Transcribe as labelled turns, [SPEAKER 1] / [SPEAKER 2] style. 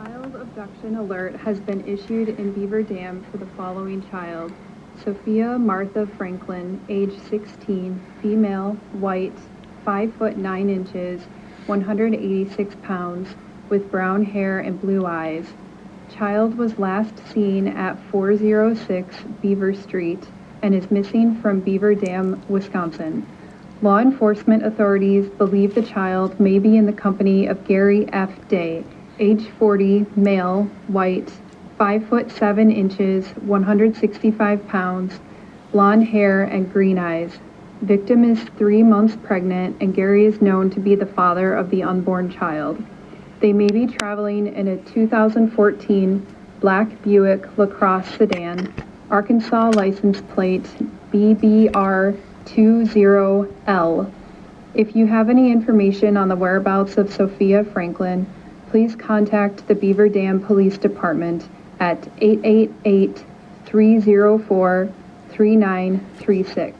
[SPEAKER 1] Child abduction alert has been issued in Beaver Dam for the following child: Sophia Martha Franklin, age 16, female, white, 5 foot 9 inches, 186 pounds, with brown hair and blue eyes. Child was last seen at 406 Beaver Street and is missing from Beaver Dam, Wisconsin. Law enforcement authorities believe the child may be in the company of Gary F. Day, age 40, male, white, 5 foot 7 inches, 165 pounds, blonde hair and green eyes. Victim is 3 months pregnant, and Gary is known to be the father of the unborn child. They may be traveling in a 2014 black Buick LaCrosse sedan, Arkansas license plate BBR20L. If you have any information on the whereabouts of Sophia Franklin, please contact the Beaver Dam Police Department at 888-304-3936.